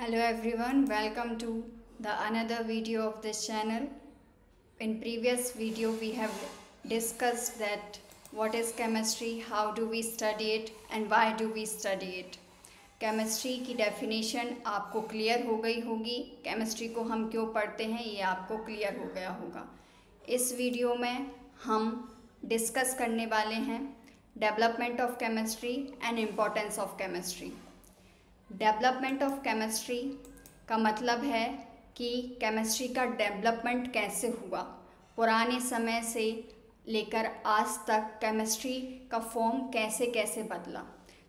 Hello everyone, welcome to the another video of this channel. In previous video we have discussed that what is chemistry, how do we study it and why do we study it. Chemistry की definition आपको clear हो गई होगी, chemistry को हम क्यों पढ़ते हैं ये आपको क्लियर हो गया होगा। इस वीडियो में हम डिस्कस करने वाले हैं development of chemistry and importance of chemistry. Development of chemistry का मतलब है कि केमिस्ट्री का डेवलपमेंट कैसे हुआ, पुराने समय से लेकर आज तक केमिस्ट्री का फॉर्म कैसे कैसे बदला।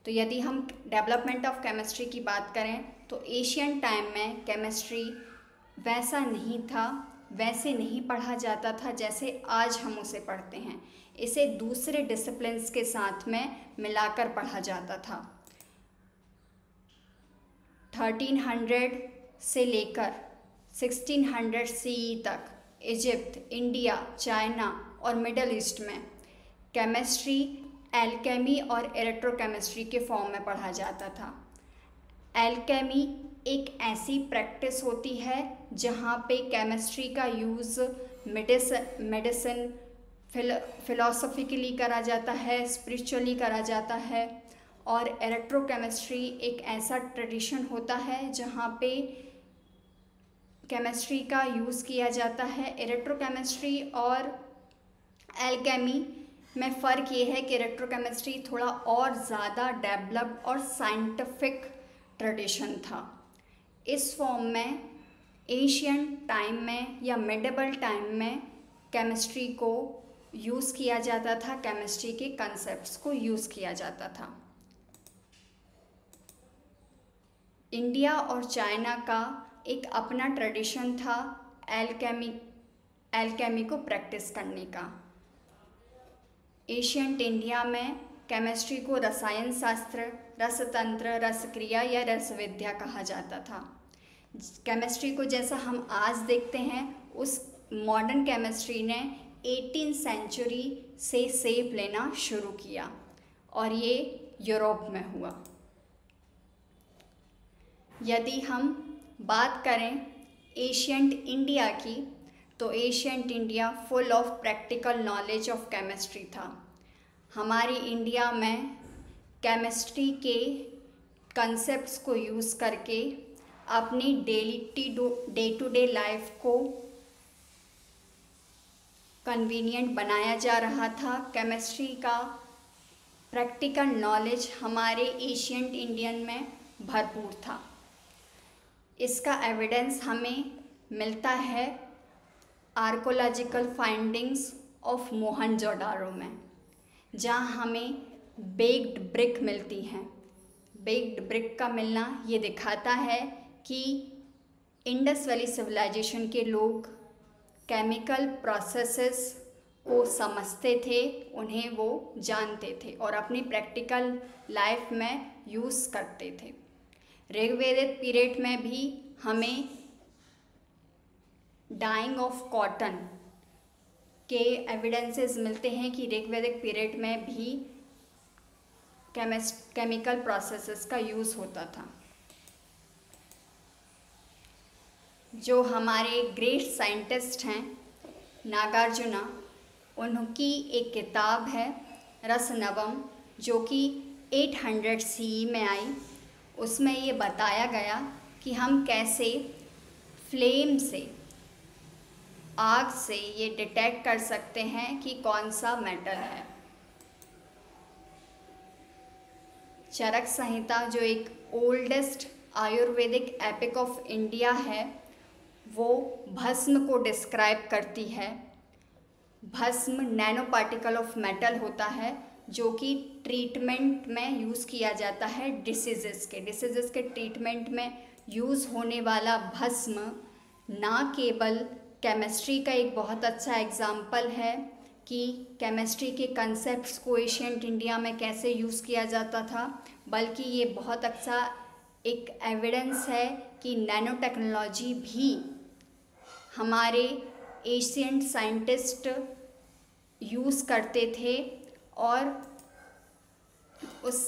तो यदि हम डेवलपमेंट ऑफ केमिस्ट्री की बात करें तो एशियन टाइम में केमिस्ट्री वैसा नहीं था, वैसे नहीं पढ़ा जाता था जैसे आज हम उसे पढ़ते हैं। इसे दूसरे डिसिप्लिन्स के साथ में मिलाकर पढ़ा जाता था। 1300 से लेकर 1600 CE तक इजिप्ट, इंडिया, चाइना और मिडल ईस्ट में केमिस्ट्री एल्केमी और इलेक्ट्रोकेमिस्ट्री के फॉर्म में पढ़ा जाता था। एल्केमी एक ऐसी प्रैक्टिस होती है जहाँ पे केमिस्ट्री का यूज़ मेडिसिन फिलोसॉफिकली करा जाता है, स्पिरिचुअली करा जाता है। और इलेक्ट्रोकेमिस्ट्री एक ऐसा ट्रेडिशन होता है जहाँ पे केमिस्ट्री का यूज़ किया जाता है। इलेक्ट्रोकेमिस्ट्री और एल्केमी में फ़र्क ये है कि इलेक्ट्रोकेमिस्ट्री थोड़ा और ज़्यादा डेवलप्ड और साइंटिफिक ट्रेडिशन था। इस फॉर्म में एशियन टाइम में या मिडिवल टाइम में केमिस्ट्री को यूज़ किया जाता था, केमिस्ट्री के कंसेप्ट्स को यूज़ किया जाता था। इंडिया और चाइना का एक अपना ट्रेडिशन था एल्केमी को प्रैक्टिस करने का। एशियंट इंडिया में केमिस्ट्री को रसायन शास्त्र, रसतंत्र, रसक्रिया या रसविद्या कहा जाता था। केमिस्ट्री को जैसा हम आज देखते हैं उस मॉडर्न केमिस्ट्री ने 18th सेंचुरी से शेप लेना शुरू किया और ये यूरोप में हुआ। यदि हम बात करें एशियंट इंडिया की तो ancient India full of practical knowledge of chemistry था। हमारी इंडिया में केमिस्ट्री के कंसेप्ट्स को यूज़ करके अपनी डे टू डे लाइफ को कन्वीनियंट बनाया जा रहा था। केमिस्ट्री का प्रैक्टिकल नॉलेज हमारे एशियंट इंडियन में भरपूर था। इसका एविडेंस हमें मिलता है आर्कोलॉजिकल फाइंडिंग्स ऑफ मोहनजोदारो में, जहाँ हमें बेक्ड ब्रिक मिलती हैं। बेक्ड ब्रिक का मिलना ये दिखाता है कि इंडस वैली सिविलाइजेशन के लोग केमिकल प्रोसेसेस को समझते थे, उन्हें वो जानते थे और अपनी प्रैक्टिकल लाइफ में यूज़ करते थे। ऋग्वेदिक पीरियड में भी हमें डाइंग ऑफ कॉटन के एविडेंसेस मिलते हैं कि ऋग्वेदिक पीरियड में भी केमिकल प्रोसेसेस का यूज़ होता था। जो हमारे ग्रेट साइंटिस्ट हैं नागार्जुना, उनकी एक किताब है रसनवम जो कि 800 CE में आई। उसमें ये बताया गया कि हम कैसे फ्लेम से, आग से ये डिटेक्ट कर सकते हैं कि कौन सा मेटल है। चरक संहिता जो एक oldest Ayurvedic epic of India है, वो भस्म को डिस्क्राइब करती है। भस्म नैनो पार्टिकल ऑफ मेटल होता है जो कि ट्रीटमेंट में यूज़ किया जाता है। डिसीज़ेस के ट्रीटमेंट में यूज़ होने वाला भस्म ना केवल केमिस्ट्री का एक बहुत अच्छा एग्जाम्पल है कि केमिस्ट्री के कंसेप्ट्स को एशियंट इंडिया में कैसे यूज़ किया जाता था, बल्कि ये बहुत अच्छा एक एविडेंस है कि नैनो टेक्नोलॉजी भी हमारे एशियंट साइंटिस्ट यूज़ करते थे और उस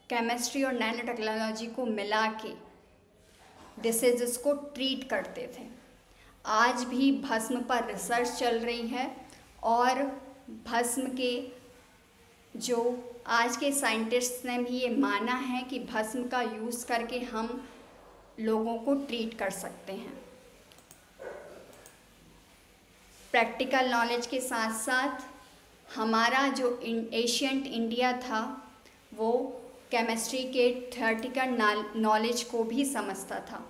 केमिस्ट्री और नैनो टेक्नोलॉजी को मिला के डिसीजेस को ट्रीट करते थे। आज भी भस्म पर रिसर्च चल रही है और भस्म के जो आज के साइंटिस्ट्स ने भी ये माना है कि भस्म का यूज़ करके हम लोगों को ट्रीट कर सकते हैं। प्रैक्टिकल नॉलेज के साथ साथ हमारा जो एशियंट इंडिया था वो केमिस्ट्री के थ्योरेटिकल नॉलेज को भी समझता था।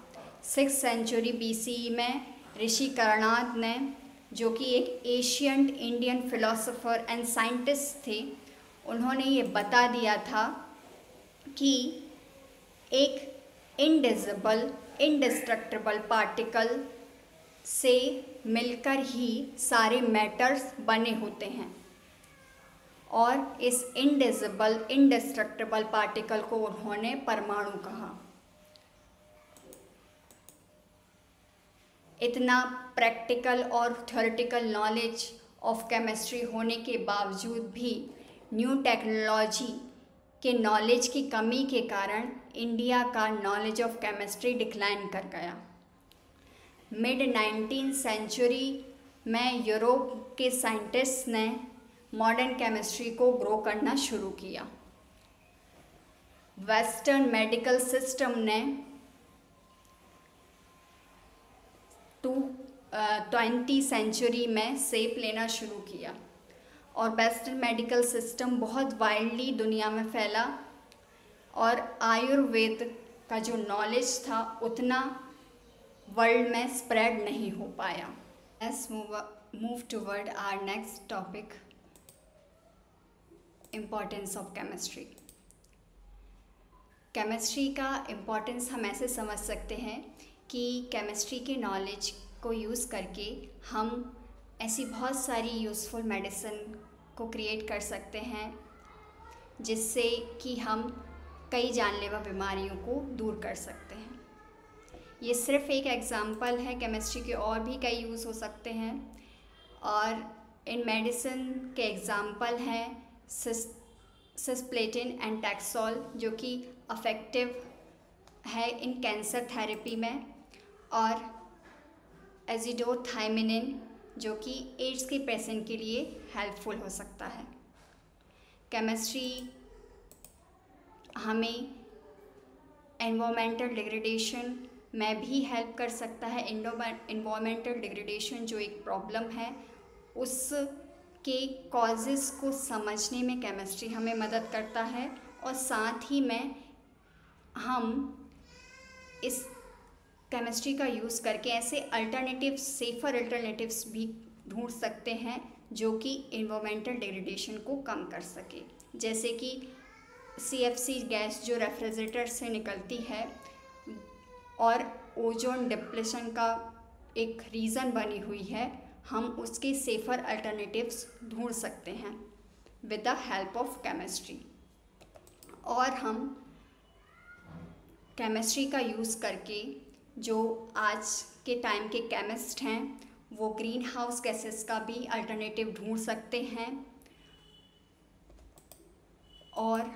6th सेंचुरी BCE में ऋषि कर्णाद ने, जो कि एक ancient Indian philosopher and scientist थे, उन्होंने ये बता दिया था कि एक इनडिजिबल इंडिस्ट्रक्टिबल पार्टिकल से मिलकर ही सारे मैटर्स बने होते हैं और इस इनडिजिबल इंडिस्ट्रक्टिबल पार्टिकल को उन्होंने परमाणु कहा। इतना प्रैक्टिकल और थ्योरेटिकल नॉलेज ऑफ केमिस्ट्री होने के बावजूद भी न्यू टेक्नोलॉजी के नॉलेज की कमी के कारण इंडिया का नॉलेज ऑफ केमिस्ट्री डिक्लाइन कर गया। मिड 19th सेंचुरी में यूरोप के साइंटिस्ट ने मॉडर्न केमिस्ट्री को ग्रो करना शुरू किया। वेस्टर्न मेडिकल सिस्टम ने 20th सेंचुरी में शेप लेना शुरू किया और वेस्टर्न मेडिकल सिस्टम बहुत वाइडली दुनिया में फैला और आयुर्वेद का जो नॉलेज था उतना वर्ल्ड में स्प्रेड नहीं हो पाया। Let's move toward our next topic, importance of chemistry. Chemistry का इम्पोर्टेंस हम ऐसे समझ सकते हैं कि केमिस्ट्री के नॉलेज को यूज़ करके हम ऐसी बहुत सारी यूज़फुल मेडिसिन को क्रिएट कर सकते हैं जिससे कि हम कई जानलेवा बीमारियों को दूर कर सकते हैं। ये सिर्फ एक एग्ज़ाम्पल है, केमिस्ट्री के और भी कई यूज़ हो सकते हैं और इन मेडिसिन के एग्ज़ाम्पल हैं सिस्प्लेटिन एंड टैक्सोल, जो कि अफेक्टिव है इन कैंसर थेरेपी में, और एजिडोथाइमिन जो कि एड्स के पेशेंट के लिए हेल्पफुल हो सकता है। केमिस्ट्री हमें एनवायरमेंटल डिग्रेडेशन में भी हेल्प कर सकता है। एनवायरमेंटल डिग्रेडेशन जो एक प्रॉब्लम है उसके कॉजेज़ को समझने में केमिस्ट्री हमें मदद करता है और साथ ही में हम इस केमिस्ट्री का यूज़ करके ऐसे अल्टरनेटिव्स, सेफ़र अल्टरनेटिव्स भी ढूंढ सकते हैं जो कि एनवायरमेंटल डिग्रेडेशन को कम कर सके। जैसे कि CFC गैस जो रेफ्रिजरेटर से निकलती है और ओजोन डिप्लेशन का एक रीज़न बनी हुई है, हम उसके सेफ़र अल्टरनेटिव्स ढूंढ सकते हैं with the help of chemistry. और हम केमिस्ट्री का यूज़ करके जो आज के टाइम के केमिस्ट हैं वो ग्रीन हाउस गैसेस का भी अल्टरनेटिव ढूंढ सकते हैं और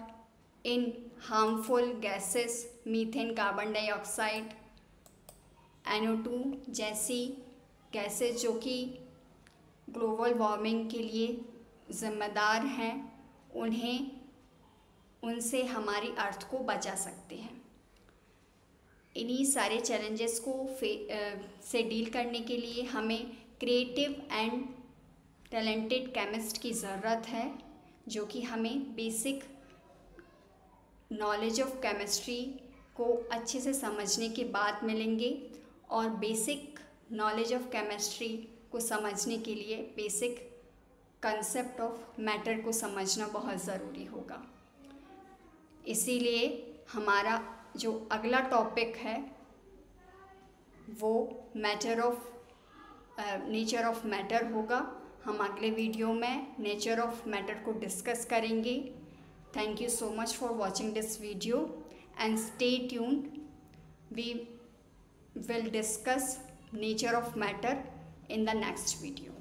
इन harmful gases methane, carbon dioxide, NO2 जैसी गैसेस जो कि ग्लोबल वार्मिंग के लिए ज़िम्मेदार हैं, उनसे हमारी अर्थ को बचा सकते हैं। इन्हीं सारे चैलेंजेस को से डील करने के लिए हमें क्रिएटिव एंड टैलेंटेड केमिस्ट की ज़रूरत है जो कि हमें बेसिक नॉलेज ऑफ केमिस्ट्री को अच्छे से समझने के बाद मिलेंगे और बेसिक नॉलेज ऑफ केमिस्ट्री को समझने के लिए बेसिक कंसेप्ट ऑफ मैटर को समझना बहुत ज़रूरी होगा। इसीलिए हमारा जो अगला टॉपिक है वो नेचर ऑफ मैटर होगा। हम अगले वीडियो में नेचर ऑफ मैटर को डिस्कस करेंगे। Thank you so much for watching this video and stay tuned. We will discuss nature of matter in the next video.